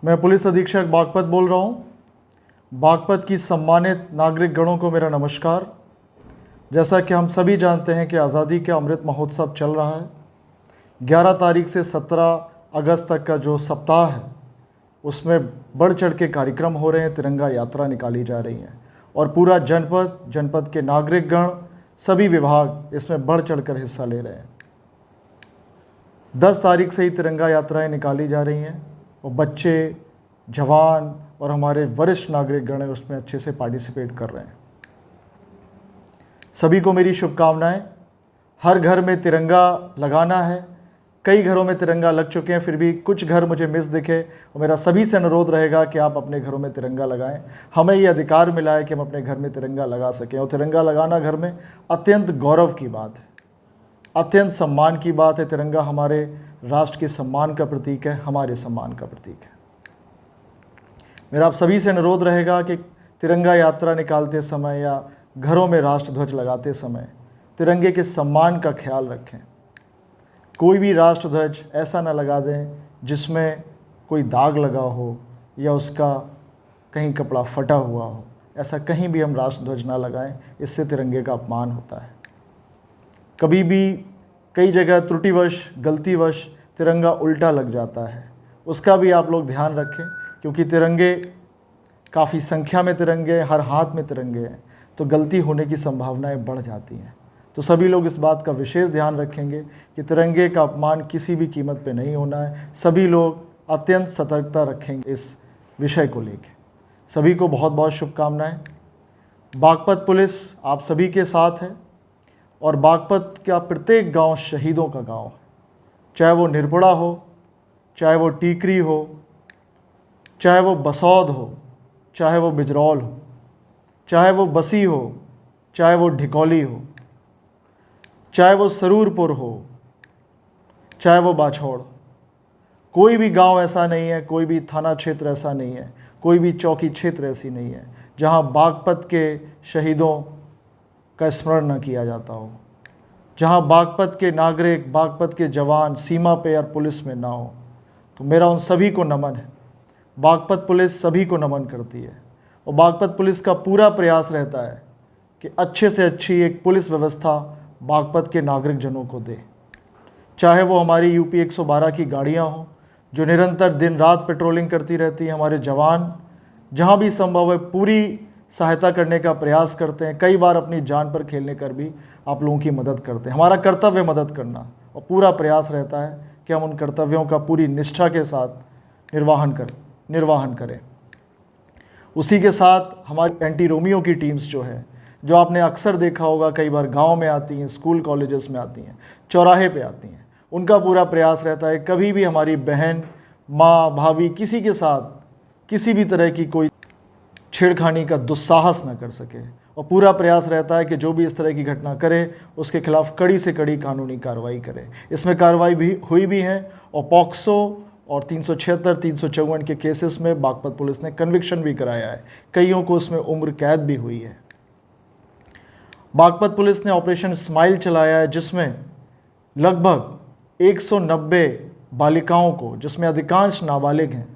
मैं पुलिस अधीक्षक बागपत बोल रहा हूँ। बागपत की सम्मानित नागरिक गणों को मेरा नमस्कार। जैसा कि हम सभी जानते हैं कि आज़ादी का अमृत महोत्सव चल रहा है। 11 तारीख से 17 अगस्त तक का जो सप्ताह है उसमें बढ़ चढ़ के कार्यक्रम हो रहे हैं, तिरंगा यात्रा निकाली जा रही है और पूरा जनपद के नागरिकगण सभी विभाग इसमें बढ़ चढ़ कर हिस्सा ले रहे हैं। 10 तारीख से ही तिरंगा यात्राएं निकाली जा रही हैं और बच्चे, जवान और हमारे वरिष्ठ नागरिकगण उसमें अच्छे से पार्टिसिपेट कर रहे हैं। सभी को मेरी शुभकामनाएं। हर घर में तिरंगा लगाना है। कई घरों में तिरंगा लग चुके हैं, फिर भी कुछ घर मुझे मिस दिखे और मेरा सभी से अनुरोध रहेगा कि आप अपने घरों में तिरंगा लगाएं। हमें ये अधिकार मिला है कि हम अपने घर में तिरंगा लगा सकें और तिरंगा लगाना घर में अत्यंत गौरव की बात है, अत्यंत सम्मान की बात है। तिरंगा हमारे राष्ट्र के सम्मान का प्रतीक है, हमारे सम्मान का प्रतीक है। मेरा आप सभी से अनुरोध रहेगा कि तिरंगा यात्रा निकालते समय या घरों में राष्ट्रध्वज लगाते समय तिरंगे के सम्मान का ख्याल रखें। कोई भी राष्ट्रध्वज ऐसा ना लगा दें जिसमें कोई दाग लगा हो या उसका कहीं कपड़ा फटा हुआ हो। ऐसा कहीं भी हम राष्ट्रध्वज ना लगाएं, इससे तिरंगे का अपमान होता है। कभी भी कई जगह त्रुटिवश, गलतीवश तिरंगा उल्टा लग जाता है, उसका भी आप लोग ध्यान रखें, क्योंकि तिरंगे काफ़ी संख्या में तिरंगे, हर हाथ में तिरंगे हैं, तो गलती होने की संभावनाएं बढ़ जाती हैं। तो सभी लोग इस बात का विशेष ध्यान रखेंगे कि तिरंगे का अपमान किसी भी कीमत पे नहीं होना है। सभी लोग अत्यंत सतर्कता रखेंगे इस विषय को लेकर। सभी को बहुत बहुत शुभकामनाएं। बागपत पुलिस आप सभी के साथ है और बागपत का प्रत्येक गांव शहीदों का गांव है। चाहे वो निरपुड़ा हो, चाहे वो टीकरी हो, चाहे वो बसौद हो, चाहे वो बिजरौल हो, चाहे वो बसी हो, चाहे वो ढिकौली हो, चाहे वो सरूरपुर हो, चाहे वो बाछौड़। कोई भी गांव ऐसा नहीं है, कोई भी थाना क्षेत्र ऐसा नहीं है, कोई भी चौकी क्षेत्र ऐसी नहीं है जहां बागपत के शहीदों का स्मरण न किया जाता हो, जहां बागपत के नागरिक, बागपत के जवान सीमा पे और पुलिस में ना हो। तो मेरा उन सभी को नमन है। बागपत पुलिस सभी को नमन करती है और बागपत पुलिस का पूरा प्रयास रहता है कि अच्छे से अच्छी एक पुलिस व्यवस्था बागपत के नागरिक जनों को दे। चाहे वो हमारी यूपी 112 की गाड़ियां हों जो निरंतर दिन रात पेट्रोलिंग करती रहती हैं, हमारे जवान जहां भी संभव है पूरी सहायता करने का प्रयास करते हैं, कई बार अपनी जान पर खेलने कर भी आप लोगों की मदद करते हैं। हमारा कर्तव्य मदद करना और पूरा प्रयास रहता है कि हम उन कर्तव्यों का पूरी निष्ठा के साथ निर्वाहन करें। उसी के साथ हमारी एंटी रोमियो की टीम्स जो आपने अक्सर देखा होगा, कई बार गांव में आती हैं, स्कूल कॉलेजेस में आती हैं, चौराहे पे आती हैं, उनका पूरा प्रयास रहता है कभी भी हमारी बहन, माँ, भाभी किसी के साथ किसी भी तरह की कोई छेड़खानी का दुस्साहस न कर सके और पूरा प्रयास रहता है कि जो भी इस तरह की घटना करे उसके खिलाफ कड़ी से कड़ी कानूनी कार्रवाई करे। इसमें कार्रवाई भी हुई भी है और पॉक्सो और 376, 354 के केसेस में बागपत पुलिस ने कन्विक्शन भी कराया है। कईयों को उसमें उम्र कैद भी हुई है। बागपत पुलिस ने ऑपरेशन स्माइल चलाया है जिसमें लगभग 190 बालिकाओं को, जिसमें अधिकांश नाबालिग हैं,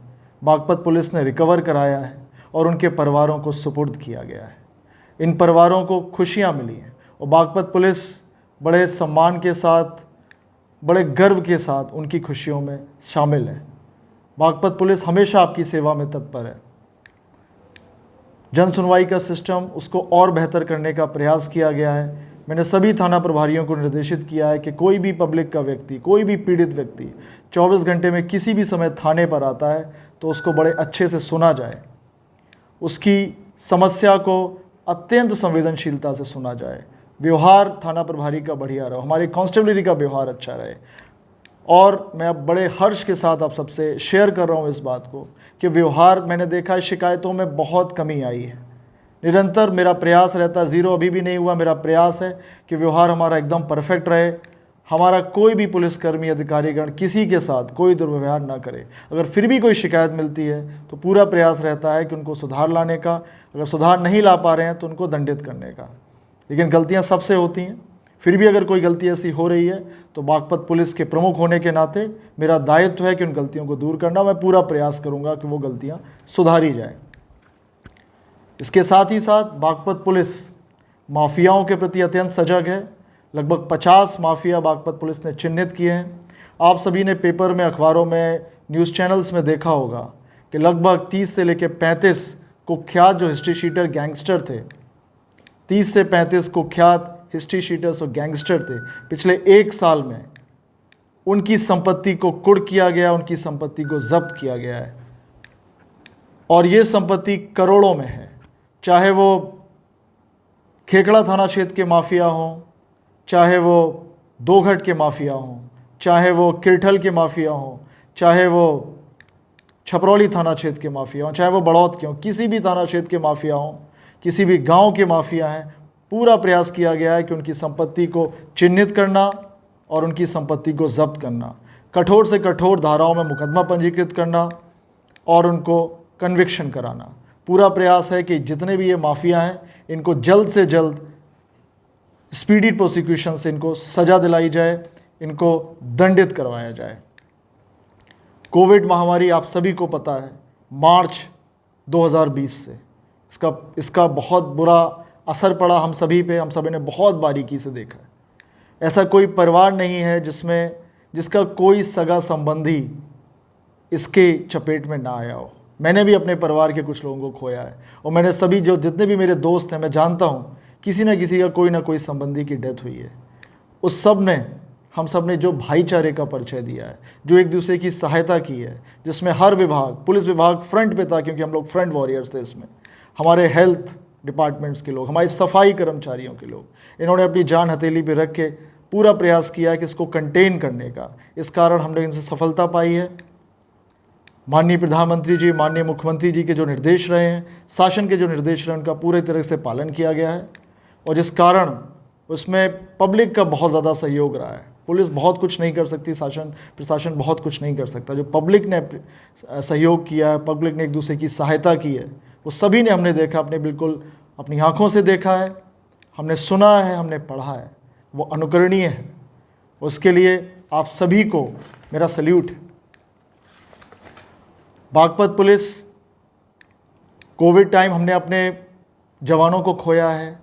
बागपत पुलिस ने रिकवर कराया है और उनके परिवारों को सुपुर्द किया गया है। इन परिवारों को खुशियां मिली हैं और बागपत पुलिस बड़े सम्मान के साथ, बड़े गर्व के साथ उनकी खुशियों में शामिल है। बागपत पुलिस हमेशा आपकी सेवा में तत्पर है। जन सुनवाई का सिस्टम उसको और बेहतर करने का प्रयास किया गया है। मैंने सभी थाना प्रभारियों को निर्देशित किया है कि कोई भी पब्लिक का व्यक्ति, कोई भी पीड़ित व्यक्ति 24 घंटे में किसी भी समय थाने पर आता है तो उसको बड़े अच्छे से सुना जाए, उसकी समस्या को अत्यंत संवेदनशीलता से सुना जाए, व्यवहार थाना प्रभारी का बढ़िया रहे, हमारी कांस्टेबलरी का व्यवहार अच्छा रहे। और मैं अब बड़े हर्ष के साथ आप सबसे शेयर कर रहा हूँ इस बात को कि व्यवहार, मैंने देखा है शिकायतों में बहुत कमी आई है। निरंतर मेरा प्रयास रहता है, ज़ीरो अभी भी नहीं हुआ, मेरा प्रयास है कि व्यवहार हमारा एकदम परफेक्ट रहे। हमारा कोई भी पुलिसकर्मी, अधिकारीगण किसी के साथ कोई दुर्व्यवहार ना करे। अगर फिर भी कोई शिकायत मिलती है तो पूरा प्रयास रहता है कि उनको सुधार लाने का, अगर सुधार नहीं ला पा रहे हैं तो उनको दंडित करने का। लेकिन गलतियां सबसे होती हैं फिर भी अगर कोई गलती ऐसी हो रही है तो बागपत पुलिस के प्रमुख होने के नाते मेरा दायित्व है कि उन गलतियों को दूर करना। मैं पूरा प्रयास करूंगा कि वो गलतियां सुधारी जाएं। इसके साथ ही साथ बागपत पुलिस माफियाओं के प्रति अत्यंत सजग है। लगभग 50 माफिया बागपत पुलिस ने चिन्हित किए हैं। आप सभी ने पेपर में, अखबारों में, न्यूज़ चैनल्स में देखा होगा कि लगभग 30 से लेकर 35 कुख्यात जो हिस्ट्री शीटर गैंगस्टर थे, 30 से 35 कुख्यात हिस्ट्री शीटर्स और गैंगस्टर थे, पिछले 1 साल में उनकी संपत्ति को कुर्क किया गया, उनकी संपत्ति को जब्त किया गया है। और ये संपत्ति करोड़ों में है। चाहे वो खेकड़ा थाना क्षेत्र के माफिया हों, चाहे वो दोघट के माफिया हों, चाहे वो किरठल के माफिया हों, चाहे वो छपरौली थाना क्षेत्र के माफिया हों, चाहे वो बड़ौद के हों, किसी भी थाना क्षेत्र के माफिया हों, किसी भी गांव के माफिया हैं, पूरा प्रयास किया गया है कि उनकी संपत्ति को चिन्हित करना और उनकी संपत्ति को जब्त करना, कठोर से कठोर धाराओं में मुकदमा पंजीकृत करना और उनको कन्विक्शन कराना। पूरा प्रयास है कि जितने भी ये माफिया हैं इनको जल्द से जल्द स्पीडी प्रोसिक्यूशन से इनको सज़ा दिलाई जाए, इनको दंडित करवाया जाए। कोविड महामारी आप सभी को पता है, मार्च 2020 से इसका बहुत बुरा असर पड़ा हम सभी पे। हम सभी ने बहुत बारीकी से देखा है। ऐसा कोई परिवार नहीं है जिसका कोई सगा संबंधी इसके चपेट में ना आया हो। मैंने भी अपने परिवार के कुछ लोगों को खोया है और मैंने सभी जितने भी मेरे दोस्त हैं, मैं जानता हूँ किसी न किसी का कोई ना कोई संबंधी की डेथ हुई है। उस सब ने, हम सब ने जो भाईचारे का परिचय दिया है, जो एक दूसरे की सहायता की है, जिसमें हर विभाग, पुलिस विभाग फ्रंट पे था क्योंकि हम लोग फ्रंट वॉरियर्स थे। इसमें हमारे हेल्थ डिपार्टमेंट्स के लोग, हमारे सफाई कर्मचारियों के लोग, इन्होंने अपनी जान हथेली पे रख के पूरा प्रयास किया है कि इसको कंटेन करने का। इस कारण हमने इनसे सफलता पाई है। माननीय प्रधानमंत्री जी, माननीय मुख्यमंत्री जी के जो निर्देश रहे हैं, शासन के जो निर्देश रहे हैं, उनका पूरी तरह से पालन किया गया है और जिस कारण उसमें पब्लिक का बहुत ज़्यादा सहयोग रहा है। पुलिस बहुत कुछ नहीं कर सकती, प्रशासन बहुत कुछ नहीं कर सकता। जो पब्लिक ने सहयोग किया है, पब्लिक ने एक दूसरे की सहायता की है, वो सभी ने हमने देखा, बिल्कुल अपनी आँखों से देखा है, हमने सुना है, हमने पढ़ा है। वो अनुकरणीय है। उसके लिए आप सभी को मेरा सल्यूट है। बागपत पुलिस, कोविड टाइम हमने अपने जवानों को खोया है,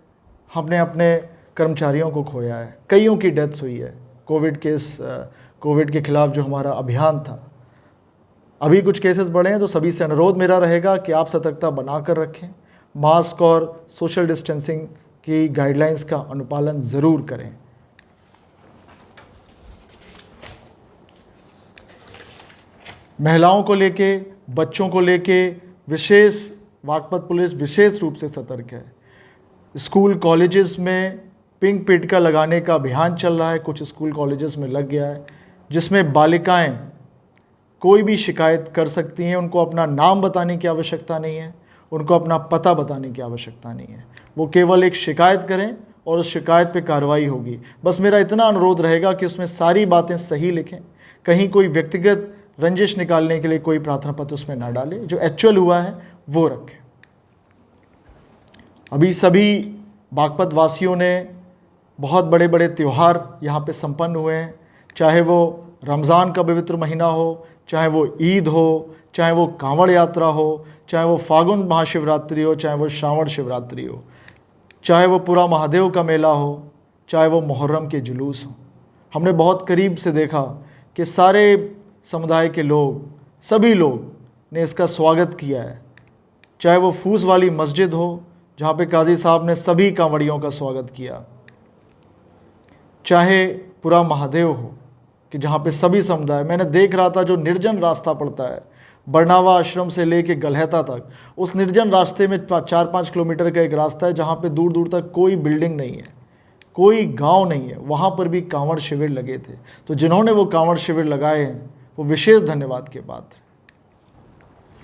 हमने अपने कर्मचारियों को खोया है, कईयों की डेथ्स हुई है कोविड के खिलाफ जो हमारा अभियान था। अभी कुछ केसेस बढ़े हैं तो सभी से अनुरोध मेरा रहेगा कि आप सतर्कता बनाकर रखें, मास्क और सोशल डिस्टेंसिंग की गाइडलाइंस का अनुपालन ज़रूर करें। महिलाओं को लेके, बच्चों को लेके बागपत पुलिस विशेष रूप से सतर्क है। स्कूल कॉलेजेस में पिंक पिटका लगाने का अभियान चल रहा है, कुछ स्कूल कॉलेजेस में लग गया है, जिसमें बालिकाएं कोई भी शिकायत कर सकती हैं। उनको अपना नाम बताने की आवश्यकता नहीं है, उनको अपना पता बताने की आवश्यकता नहीं है। वो केवल एक शिकायत करें और उस शिकायत पे कार्रवाई होगी। बस मेरा इतना अनुरोध रहेगा कि उसमें सारी बातें सही लिखें, कहीं कोई व्यक्तिगत रंजिश निकालने के लिए कोई प्रार्थना पत्र उसमें ना डालें, जो एक्चुअल हुआ है वो रखें। अभी सभी बागपत वासियों ने बहुत बड़े बड़े त्यौहार यहाँ पे संपन्न हुए हैं, चाहे वो रमज़ान का पवित्र महीना हो, चाहे वो ईद हो, चाहे वो कांवड़ यात्रा हो, चाहे वो फागुन महाशिवरात्रि हो, चाहे वो श्रावण शिवरात्रि हो, चाहे वो पूरा महादेव का मेला हो, चाहे वो मुहर्रम के जुलूस हो। हमने बहुत करीब से देखा कि सारे समुदाय के लोग, सभी लोग ने इसका स्वागत किया है। चाहे वो फूस वाली मस्जिद हो जहाँ पे काजी साहब ने सभी कांवड़ियों का स्वागत किया, चाहे पूरा महादेव हो कि जहाँ पे सभी समुदाय, मैंने देख रहा था जो निर्जन रास्ता पड़ता है बरनावा आश्रम से लेके गलहता तक, उस निर्जन रास्ते में 4-5 किलोमीटर का एक रास्ता है जहाँ पे दूर दूर तक कोई बिल्डिंग नहीं है, कोई गांव नहीं है, वहाँ पर भी कांवड़ शिविर लगे थे। तो जिन्होंने वो कांवड़ शिविर लगाए हैं वो विशेष धन्यवाद के पात्र।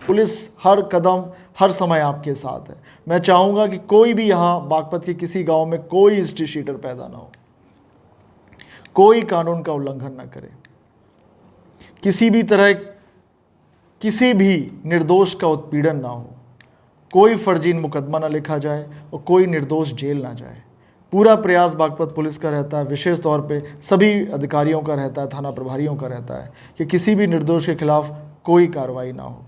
पुलिस हर कदम हर समय आपके साथ है। मैं चाहूँगा कि कोई भी यहाँ बागपत के किसी गांव में कोई हिस्ट्री शीटर पैदा ना हो, कोई कानून का उल्लंघन ना करे, किसी भी तरह किसी भी निर्दोष का उत्पीड़न ना हो, कोई फर्जी मुकदमा ना लिखा जाए और कोई निर्दोष जेल ना जाए। पूरा प्रयास बागपत पुलिस का रहता है, विशेष तौर पे सभी अधिकारियों का रहता है, थाना प्रभारियों का रहता है कि किसी भी निर्दोष के खिलाफ कोई कार्रवाई ना हो।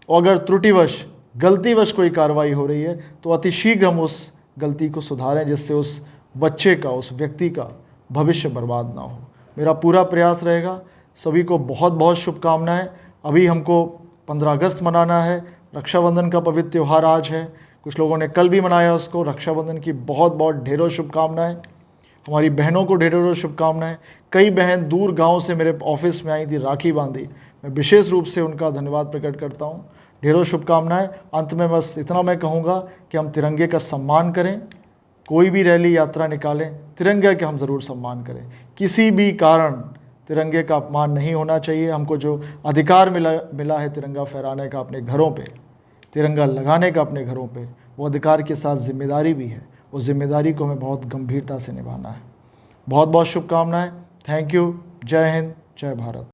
और अगर त्रुटिवश, गलतीवश कोई कार्रवाई हो रही है तो अतिशीघ्र हम उस गलती को सुधारें, जिससे उस बच्चे का, उस व्यक्ति का भविष्य बर्बाद ना हो। मेरा पूरा प्रयास रहेगा। सभी को बहुत बहुत शुभकामनाएं। अभी हमको 15 अगस्त मनाना है, रक्षाबंधन का पवित्र त्यौहार आज है, कुछ लोगों ने कल भी मनाया उसको। रक्षाबंधन की बहुत बहुत ढेरों शुभकामनाएं। हमारी बहनों को ढेरों शुभकामनाएं। कई बहन दूर गांव से मेरे ऑफिस में आई थी, राखी बांधी। मैं विशेष रूप से उनका धन्यवाद प्रकट करता हूं। ढेरों शुभकामनाएं। अंत में बस इतना मैं कहूँगा कि हम तिरंगे का सम्मान करें, कोई भी रैली यात्रा निकालें, तिरंगे का हम ज़रूर सम्मान करें। किसी भी कारण तिरंगे का अपमान नहीं होना चाहिए। हमको जो अधिकार मिला है तिरंगा फहराने का अपने घरों पे, तिरंगा लगाने का अपने घरों पे, वो अधिकार के साथ जिम्मेदारी भी है। उस जिम्मेदारी को हमें बहुत गंभीरता से निभाना है। बहुत बहुत शुभकामनाएं। Thank you. जय हिंद, जय भारत।